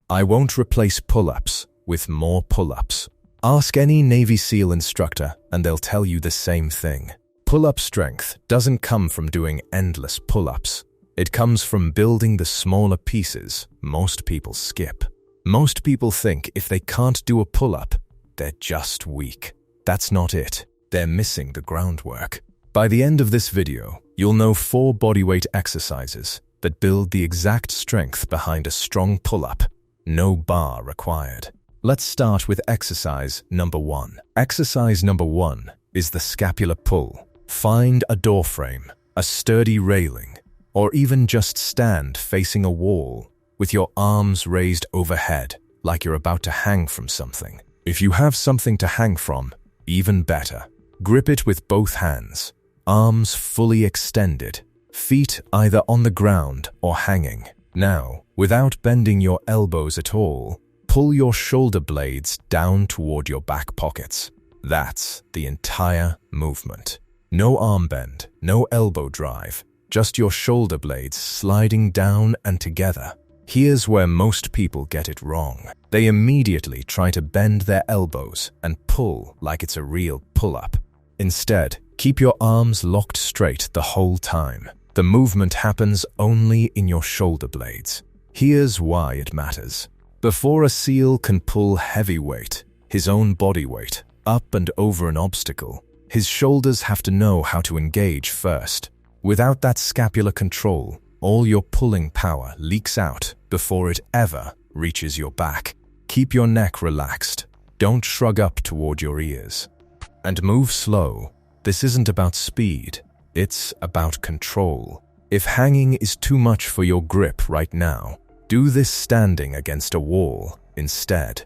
I won't replace pull-ups with more pull-ups. Ask any Navy SEAL instructor and they'll tell you the same thing. Pull-up strength doesn't come from doing endless pull-ups. It comes from building the smaller pieces most people skip. Most people think if they can't do a pull-up, they're just weak. That's not it. They're missing the groundwork. By the end of this video, you'll know 4 bodyweight exercises that build the exact strength behind a strong pull-up. No bar required. Let's start with exercise number 1. Exercise number 1 is the scapular pull. Find a door frame, a sturdy railing, or even just stand facing a wall with your arms raised overhead like you're about to hang from something. If you have something to hang from, even better. Grip it with both hands, arms fully extended, feet either on the ground or hanging. Now, without bending your elbows at all, pull your shoulder blades down toward your back pockets. That's the entire movement. No arm bend, no elbow drive, just your shoulder blades sliding down and together. Here's where most people get it wrong. They immediately try to bend their elbows and pull like it's a real pull-up. Instead, keep your arms locked straight the whole time. The movement happens only in your shoulder blades. Here's why it matters. Before a SEAL can pull heavy weight, his own body weight, up and over an obstacle, his shoulders have to know how to engage first. Without that scapular control, all your pulling power leaks out before it ever reaches your back. Keep your neck relaxed. Don't shrug up toward your ears. And move slow. This isn't about speed. It's about control. If hanging is too much for your grip right now, do this standing against a wall instead.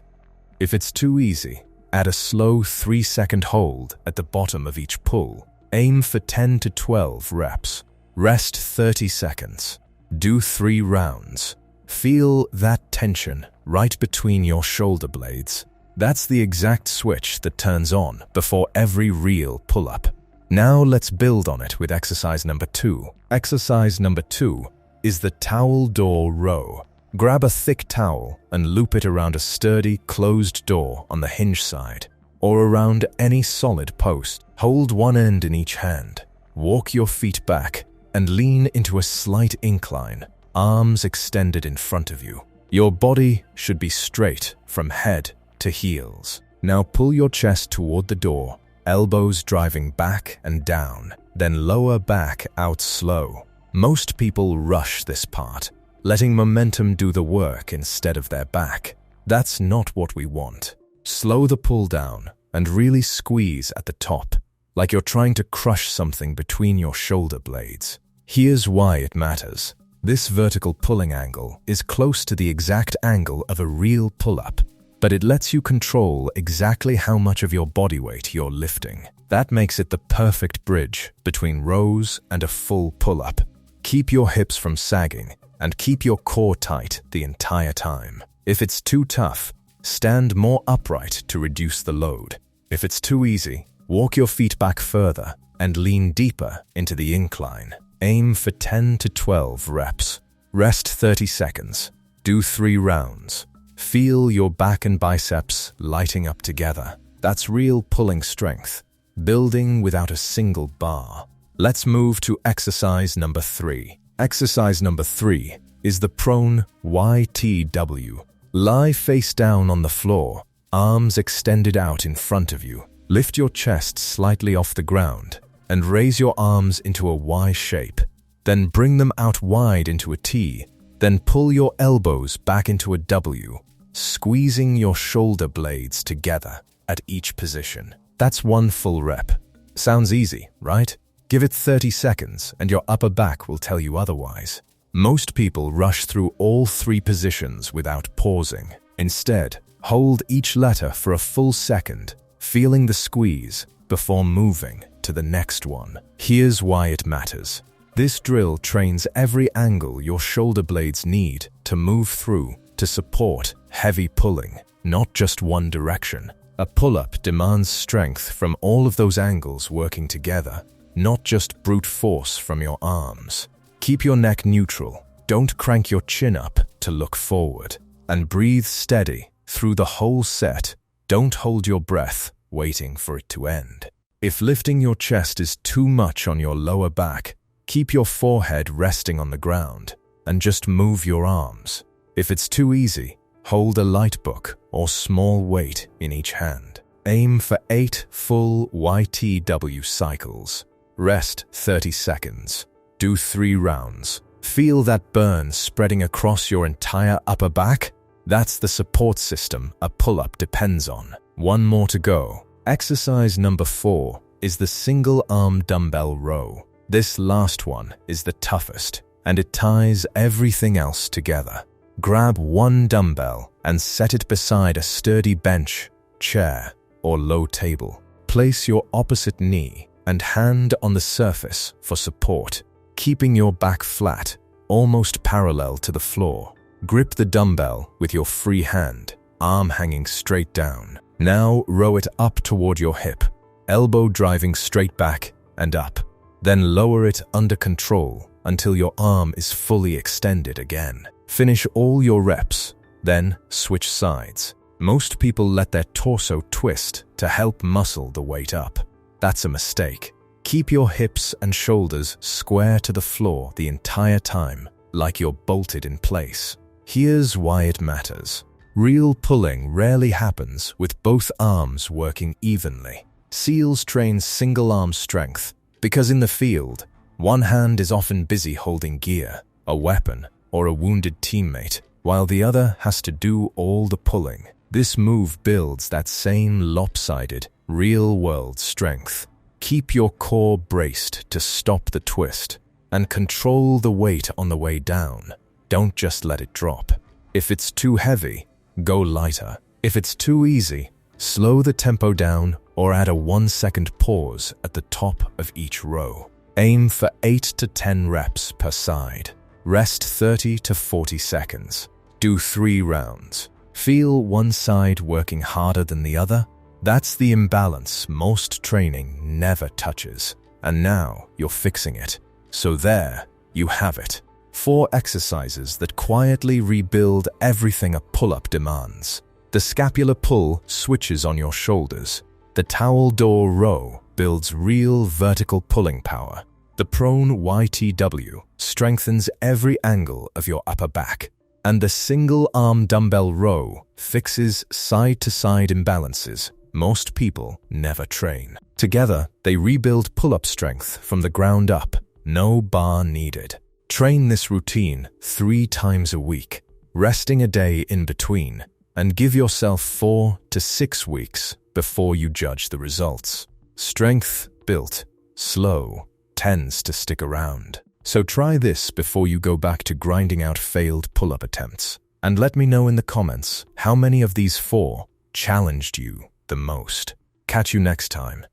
If it's too easy, add a slow 3-second hold at the bottom of each pull. Aim for 10 to 12 reps. Rest 30 seconds. Do 3 rounds. Feel that tension right between your shoulder blades. That's the exact switch that turns on before every real pull-up. Now let's build on it with exercise number 2. Exercise number 2 is the towel door row. Grab a thick towel and loop it around a sturdy, closed door on the hinge side, or around any solid post. Hold one end in each hand. Walk your feet back and lean into a slight incline, arms extended in front of you. Your body should be straight from head to heels. Now pull your chest toward the door, elbows driving back and down, then lower back out slow. Most people rush this part, letting momentum do the work instead of their back. That's not what we want. Slow the pull down and really squeeze at the top, like you're trying to crush something between your shoulder blades. Here's why it matters. This vertical pulling angle is close to the exact angle of a real pull-up, but it lets you control exactly how much of your body weight you're lifting. That makes it the perfect bridge between rows and a full pull-up. Keep your hips from sagging and keep your core tight the entire time. If it's too tough, stand more upright to reduce the load. If it's too easy, walk your feet back further and lean deeper into the incline. Aim for 10 to 12 reps. Rest 30 seconds. Do 3 rounds. Feel your back and biceps lighting up together. That's real pulling strength, building without a single bar. Let's move to exercise number 3. Exercise number 3 is the prone YTW. Lie face down on the floor, arms extended out in front of you. Lift your chest slightly off the ground and raise your arms into a Y shape. Then bring them out wide into a T. Then pull your elbows back into a W, squeezing your shoulder blades together at each position. That's 1 full rep. Sounds easy, right? Give it 30 seconds and your upper back will tell you otherwise. Most people rush through all 3 positions without pausing. Instead, hold each letter for a full second, feeling the squeeze before moving to the next one. Here's why it matters. This drill trains every angle your shoulder blades need to move through to support heavy pulling, not just one direction. A pull-up demands strength from all of those angles working together, not just brute force from your arms. Keep your neck neutral. Don't crank your chin up to look forward. and breathe steady through the whole set. Don't hold your breath, waiting for it to end. If lifting your chest is too much on your lower back, keep your forehead resting on the ground and just move your arms. If it's too easy, hold a light book or small weight in each hand. Aim for 8 full YTW cycles. Rest 30 seconds. Do 3 rounds. Feel that burn spreading across your entire upper back? That's the support system a pull-up depends on. 1 more to go. Exercise number 4 is the single arm dumbbell row. This last one is the toughest, and it ties everything else together. Grab 1 dumbbell and set it beside a sturdy bench, chair, or low table. Place your opposite knee and hand on the surface for support, keeping your back flat, almost parallel to the floor. Grip the dumbbell with your free hand, arm hanging straight down. Now row it up toward your hip, elbow driving straight back and up. Then lower it under control until your arm is fully extended again. Finish all your reps, then switch sides. Most people let their torso twist to help muscle the weight up. That's a mistake. Keep your hips and shoulders square to the floor the entire time, like you're bolted in place. Here's why it matters. Real pulling rarely happens with both arms working evenly. SEALs train single arm strength because in the field, one hand is often busy holding gear, a weapon, or a wounded teammate, while the other has to do all the pulling. This move builds that same lopsided, real-world strength. Keep your core braced to stop the twist and control the weight on the way down. Don't just let it drop. If it's too heavy, go lighter. If it's too easy, slow the tempo down or add a 1-second pause at the top of each row. Aim for 8 to 10 reps per side. Rest 30 to 40 seconds. Do 3 rounds. Feel one side working harder than the other? That's the imbalance most training never touches. And now you're fixing it. So there, you have it. 4 exercises that quietly rebuild everything a pull-up demands. The scapular pull switches on your shoulders. The towel door row builds real vertical pulling power. The prone YTW strengthens every angle of your upper back. And the single-arm dumbbell row fixes side-to-side imbalances most people never train. Together, they rebuild pull-up strength from the ground up. No bar needed. Train this routine 3 times a week, resting a day in between, and give yourself 4 to 6 weeks before you judge the results. Strength built slow tends to stick around. So try this before you go back to grinding out failed pull-up attempts. And let me know in the comments how many of these 4 challenged you the most. Catch you next time.